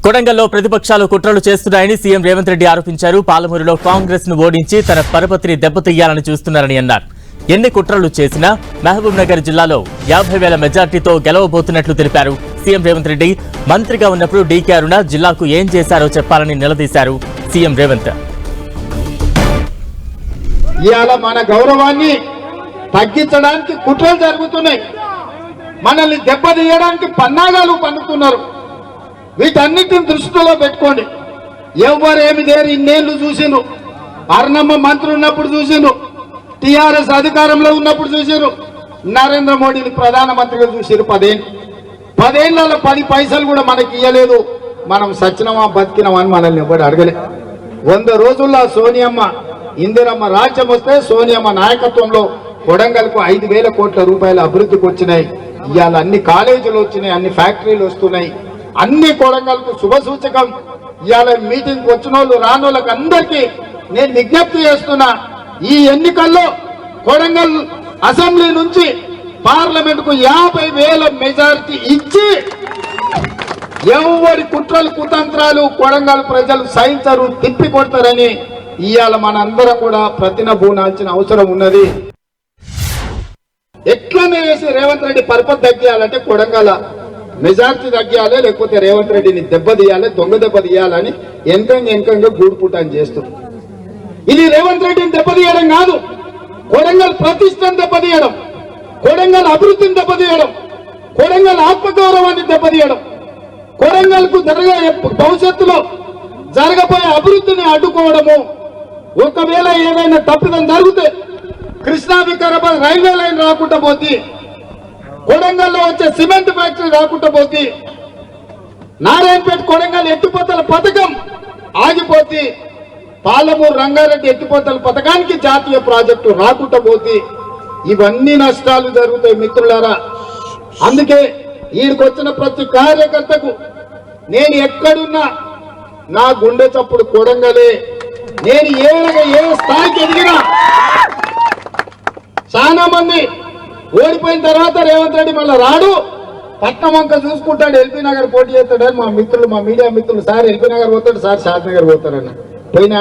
కొడంగల్లో ప్రతిపక్షాలు కుట్రలు చేస్తున్నాయని సీఎం రేవంత్ రెడ్డి ఆరోపించారు. పాలమూరులో కాంగ్రెస్ ను ఓడించి తన పరపతిని దెబ్బతీయాలని చూస్తున్నారని అన్నారు. ఎన్ని కుట్రలు చేసినా మహబూబ్ నగర్ జిల్లాలో 50,000 మెజార్టీతో గెలవబోతున్నట్లు తెలిపారు. సీఎం రేవంత్ రెడ్డి మంత్రిగా ఉన్నప్పుడు డీకే అరుణ జిల్లాకు ఏం చేశారో చెప్పాలని నిలదీశారు సీఎం రేవంత్. ఇవాళ మన గౌరవాన్ని తగ్గించడానికి కుట్రలు జరుగుతున్నాయి, మనల్ని దెబ్బతీయడానికి పన్నాగాలు పన్నుతున్నారు. వీటన్నిటిని దృష్టిలో పెట్టుకోండి. ఎవరేమి దేరు ఇన్నేళ్లు చూసిను, అర్ణమ్మ మంత్రి ఉన్నప్పుడు చూసిను, టీఆర్ఎస్ అధికారంలో ఉన్నప్పుడు చూసిరు, నరేంద్ర మోడీని ప్రధానమంత్రిగా చూసిరు. 10 ఏళ్లలో 10 పైసలు కూడా మనకి ఇయ్యలేదు. మనం సచ్చినమా బతికినమా అని మనల్ని ఎవరు అడగలే. 100 రోజుల్లో సోనియమ్మ ఇందిరమ్మ రాజ్యం వస్తే సోనియమ్మ నాయకత్వంలో కొడంగల్కు 5,000 కోట్ల రూపాయల అభివృద్ధికి వచ్చినాయి. ఇవాళ అన్ని కాలేజీలు వచ్చినాయి, అన్ని ఫ్యాక్టరీలు వస్తున్నాయి, అన్ని కొడంగల్కు శుభసూచకం. ఇవాళ మీటింగ్ వచ్చిన వాళ్ళు రానోళ్ళకి అందరికీ నేను విజ్ఞప్తి చేస్తున్నా, ఈ ఎన్నికల్లో కొడంగల్ అసెంబ్లీ నుంచి పార్లమెంట్ కు 50,000 మెజారిటీ ఇచ్చి ఎవరి కుట్రలు కుతంత్రాలు కొడంగల్ ప్రజలు సహించరు, తిప్పి కొడతారని ఇవాళ మనందరం కూడా ప్రతినబూనాల్సిన అవసరం ఉన్నది. ఎట్లనే చేసి రేవంత్ రెడ్డి పరపతి తగ్గియాలంటే కొడంగల్ మెజార్టీ తగ్గియాలి, లేకపోతే రేవంత్ రెడ్డిని దెబ్బతీయాలి, దొంగ దెబ్బ తీయాలని వెనకంగా గూడుపుటాన్ని చేస్తుంది. ఇది రేవంత్ రెడ్డిని దెబ్బతీయడం కాదు, కొడంగల్ ప్రతిష్టను దెబ్బతీయడం, కొడంగల్ అభివృద్ధిని దెబ్బతీయడం, కొడంగల్ ఆత్మగౌరవాన్ని దెబ్బతీయడం, కొడంగల్ కు భవిష్యత్తులో జరగబోయే అభివృద్ధిని అడ్డుకోవడము. ఒకవేళ ఏదైనా తప్పిదం జరిగితే కృష్ణా వికారాబాద్ రైల్వే లైన్ రాకుండా పోతే, కొడంగల్లో వచ్చే సిమెంట్ ఫ్యాక్టరీ రాకుండా పోతే, నారాయణపేట కొడంగల్ ఎత్తిపోతల పథకం ఆగిపోతే, పాలమూరు రంగారెడ్డి ఎత్తిపోతల పథకానికి జాతీయ ప్రాజెక్టు రాకుండా పోతే ఇవన్నీ నష్టాలు జరుగుతాయి మిత్రులారా. అందుకే ఈడికొచ్చిన ప్రతి కార్యకర్తకు నేను ఎక్కడున్నా నా గుండె చప్పుడు కొడంగలే. నేను ఏ స్థాయికి ఎదిగినా, చాలా మంది ఓడిపోయిన తర్వాత రేవంత్ రెడ్డి మళ్ళీ రాడు, పట్నం వంక చూసుకుంటాడు, ఎల్బీ నగర్ పోటీ చేస్తాడని మా మీడియా మిత్రులు, సార్ ఎల్బీ నగర్ పోతాడు, సార్ షాద్ నగర్ పోతాడని పోయినా